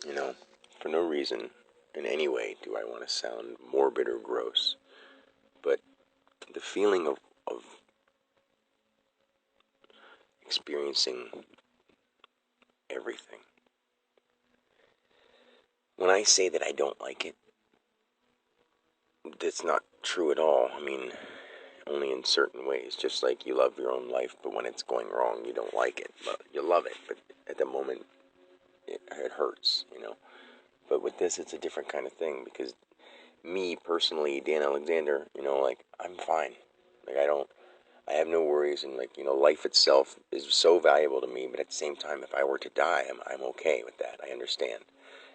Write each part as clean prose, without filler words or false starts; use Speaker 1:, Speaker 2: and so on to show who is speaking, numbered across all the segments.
Speaker 1: You know, for no reason in any way do I want to sound morbid or gross, but the feeling of experiencing everything. When I say that I don't like it, that's not true at all. I mean, only in certain ways. Just like you love your own life, but when it's going wrong, you don't like it. But you love it, but at the moment, it hurts, you know. But with this, it's a different kind of thing because me personally, Dan Alexander, you know, like I'm fine. Like I have no worries, and like life itself is so valuable to me. But at the same time, if I were to die, I'm okay with that. I understand,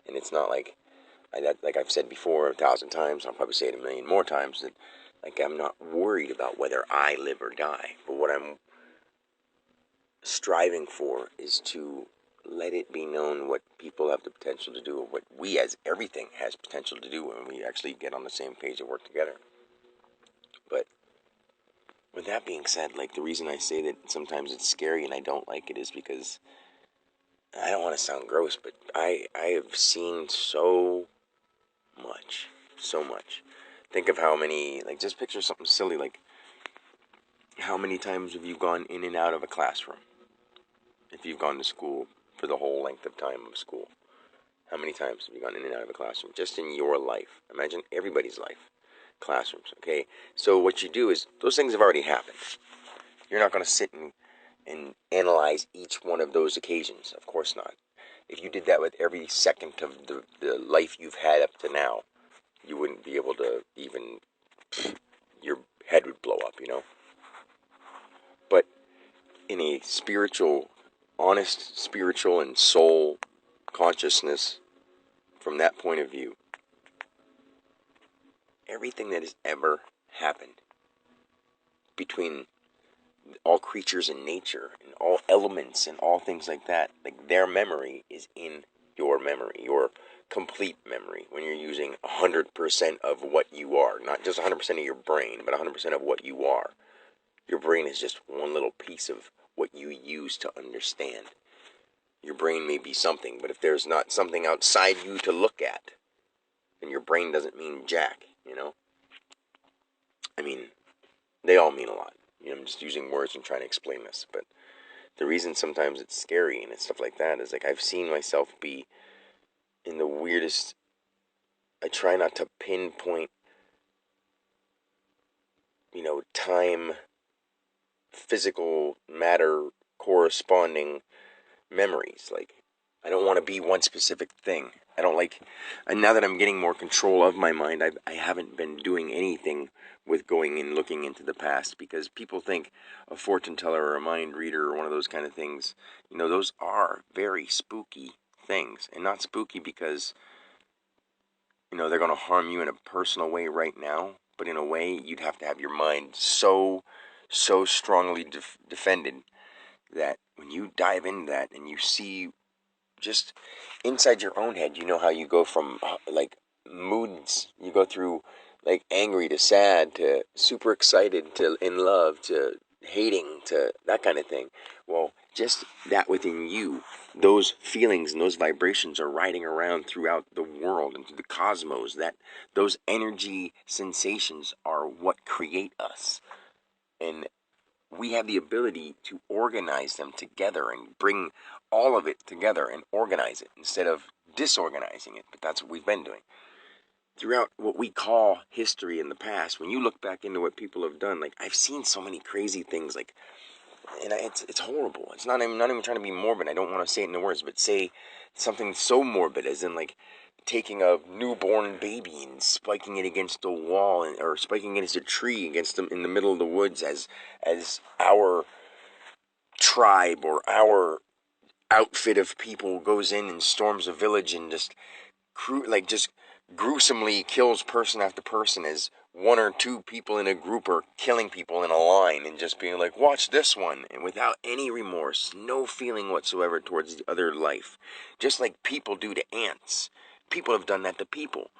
Speaker 1: and it's not like like I've said before 1,000 times. I'll probably say it a million more times that like I'm not worried about whether I live or die. But what I'm striving for is to let it be known what people have the potential to do, or what we as everything has potential to do when we actually get on the same page and work together. But with that being said, like the reason I say that sometimes it's scary and I don't like it is because I don't want to sound gross, but I have seen so much. Think of how many, like just picture something silly like how many times have you gone in and out of a classroom? If you've gone to school for the whole length of time of school, how many times have you gone in and out of a classroom? Just in your life. Imagine everybody's life. Classrooms, okay? So what you do is, those things have already happened. You're not going to sit and analyze each one of those occasions. Of course not. If you did that with every second of the life you've had up to now, you wouldn't be able to even, your head would blow up, you know? But in a spiritual, honest spiritual and soul consciousness, from that point of view, everything that has ever happened between all creatures in nature and all elements and all things like that, like their memory is in your memory, your complete memory, when you're using 100% of what you are, not just 100% of your brain, but 100% of what you are. Your brain is just one little piece of what you use to understand. Your brain may be something, but if there's not something outside you to look at, then your brain doesn't mean jack, you know? I mean, they all mean a lot. You know, I'm just using words and trying to explain this, but the reason sometimes it's scary and it's stuff like that is like I've seen myself be in the weirdest. I try not to pinpoint, time, physical matter corresponding memories. Like, I don't want to be one specific thing. I don't like, and now that I'm getting more control of my mind, I haven't been doing anything with going and looking into the past, because people think a fortune teller or a mind reader or one of those kind of things, those are very spooky things. And not spooky because, they're going to harm you in a personal way right now, but in a way you'd have to have your mind so strongly defended that when you dive into that and you see just inside your own head, how you go from like moods, you go through like angry to sad to super excited to in love to hating to that kind of thing. Well, just that within you, those feelings and those vibrations are riding around throughout the world and through the cosmos. That those energy sensations are what create us. And we have the ability to organize them together and bring all of it together and organize it instead of disorganizing it. But that's what we've been doing. Throughout what we call history in the past, when you look back into what people have done, like I've seen so many crazy things, like, and it's horrible. It's not even trying to be morbid. I don't want to say it in the words, but say something so morbid as in like taking a newborn baby and spiking it against a wall, or spiking it against a tree against them in the middle of the woods as our tribe or our outfit of people goes in and storms a village and just just gruesomely kills person after person, as one or two people in a group are killing people in a line and just being like, watch this one, and without any remorse, no feeling whatsoever towards the other life, just like people do to ants. People have done that to people.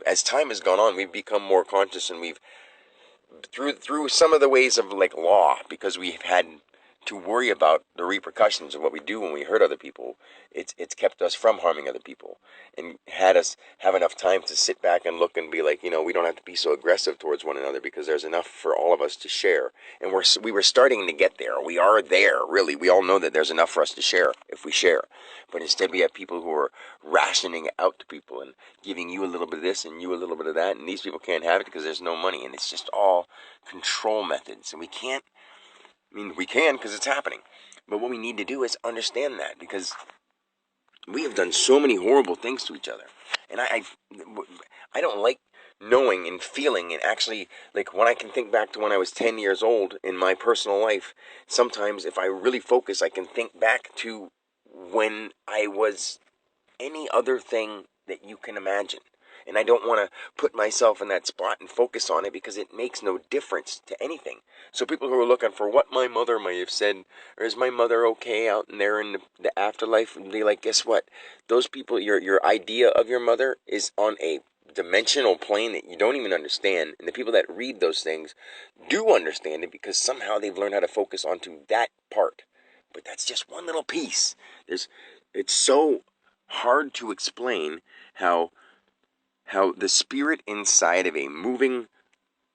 Speaker 1: As time has gone on, we've become more conscious, and we've through some of the ways of like law, because we've had to worry about the repercussions of what we do when we hurt other people. It's kept us from harming other people, and had us have enough time to sit back and look and be like, we don't have to be so aggressive towards one another because there's enough for all of us to share. And we were starting to get there. We are there, really. We all know that there's enough for us to share if we share. But instead we have people who are rationing it out to people and giving you a little bit of this and you a little bit of that, and these people can't have it because there's no money. And it's just all control methods. And we can because it's happening. But what we need to do is understand that, because we have done so many horrible things to each other. And I don't like knowing and feeling, and actually, like, when I can think back to when I was 10 years old in my personal life, sometimes if I really focus, I can think back to when I was any other thing that you can imagine. And I don't want to put myself in that spot and focus on it because it makes no difference to anything. So people who are looking for what my mother may have said, or is my mother okay out in there in the afterlife, and be like, guess what? Those people, your idea of your mother is on a dimensional plane that you don't even understand. And the people that read those things do understand it because somehow they've learned how to focus onto that part. But that's just one little piece. It's so hard to explain how the spirit inside of a moving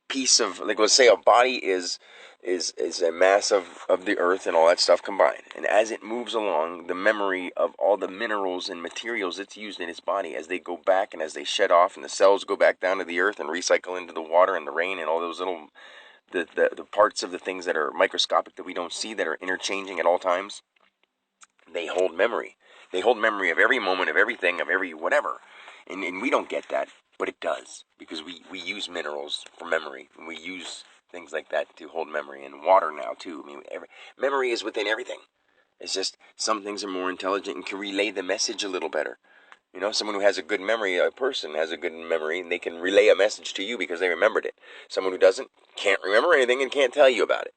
Speaker 1: piece of, like, let's say a body is a mass of the earth and all that stuff combined, and as it moves along, the memory of all the minerals and materials it's used in its body, as they go back and as they shed off and the cells go back down to the earth and recycle into the water and the rain and all those little the parts of the things that are microscopic that we don't see, that are interchanging at all times, they hold memory. They hold memory of every moment, of everything, of every whatever. And we don't get that, but it does, because we use minerals for memory, and we use things like that to hold memory, and water now too. I mean, memory is within everything. It's just some things are more intelligent and can relay the message a little better. Someone who has a good memory, a person has a good memory, and they can relay a message to you because they remembered it. Someone who doesn't can't remember anything and can't tell you about it.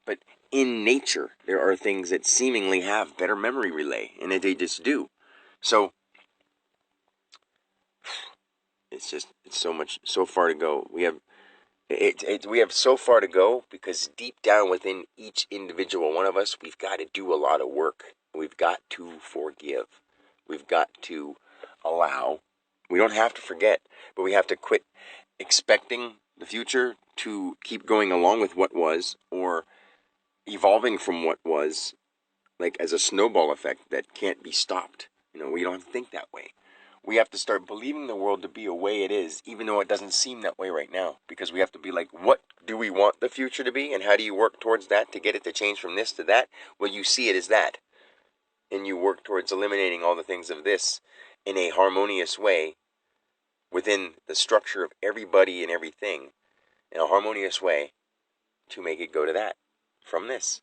Speaker 1: But in nature, there are things that seemingly have better memory relay, and they just do. So it's so far to go. We have so far to go, because deep down within each individual one of us, we've got to do a lot of work. We've got to forgive. We've got to allow. We don't have to forget, but we have to quit expecting the future to keep going along with what was, or evolving from what was, like as a snowball effect that can't be stopped. We don't have to think that way. We have to start believing the world to be a way it is, even though it doesn't seem that way right now. Because we have to be like, what do we want the future to be? And how do you work towards that to get it to change from this to that? Well, you see it as that. And you work towards eliminating all the things of this in a harmonious way within the structure of everybody and everything, in a harmonious way, to make it go to that from this.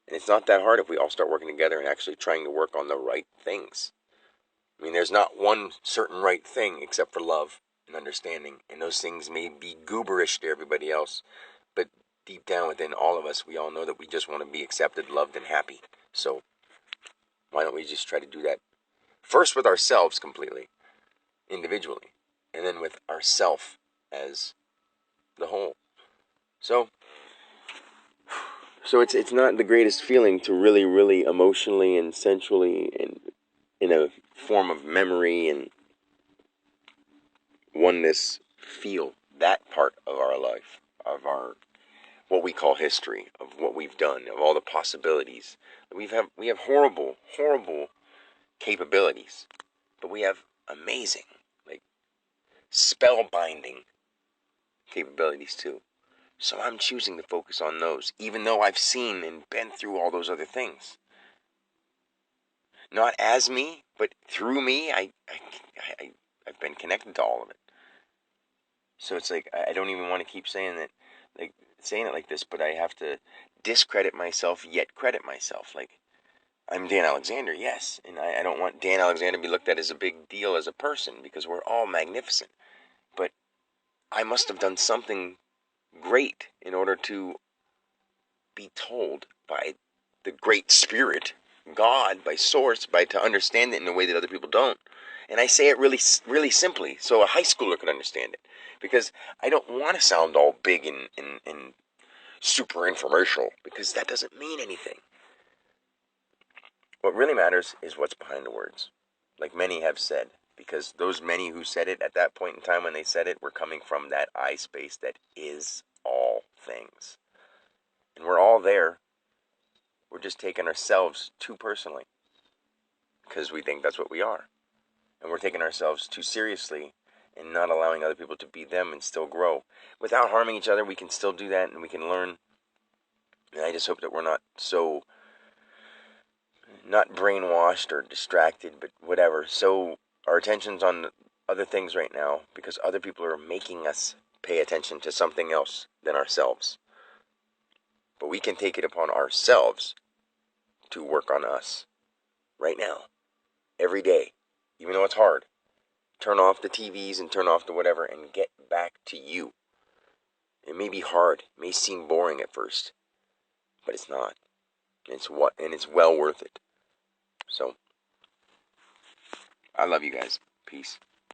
Speaker 1: And it's not that hard if we all start working together and actually trying to work on the right things. I mean, there's not one certain right thing except for love and understanding. And those things may be gooberish to everybody else, but deep down within all of us, we all know that we just want to be accepted, loved, and happy. So why don't we just try to do that first with ourselves completely, individually, and then with ourself as the whole. So it's not the greatest feeling to really, really emotionally and sensually and in a form of memory and oneness feel that part of our life, of our what we call history, of what we've done, of all the possibilities. We have horrible, horrible capabilities, but we have amazing, like, spellbinding capabilities too. So I'm choosing to focus on those, even though I've seen and been through all those other things. Not as me, but through me, I've been connected to all of it. So it's like, I don't even want to keep saying it like this, but I have to discredit myself, yet credit myself. Like, I'm Dan Alexander, yes, and I don't want Dan Alexander to be looked at as a big deal as a person, because we're all magnificent. But I must have done something great in order to be told by the Great Spirit, God, by Source, to understand it in a way that other people don't. And I say it really, really simply, so a high schooler can understand it. Because I don't want to sound all big and super infomercial, because that doesn't mean anything. What really matters is what's behind the words, like many have said, because those many who said it at that point in time when they said it were coming from that I space that is all things. And we're all there. We're just taking ourselves too personally because we think that's what we are. And we're taking ourselves too seriously and not allowing other people to be them and still grow. Without harming each other, we can still do that and we can learn. And I just hope that we're not brainwashed or distracted, but whatever. So our attention's on other things right now because other people are making us pay attention to something else than ourselves. But we can take it upon ourselves to work on us right now, every day, even though it's hard. Turn off the TVs and turn off the whatever and get back to you. It may be hard, it may seem boring at first, but it's not. It's well worth it. So, I love you guys. Peace.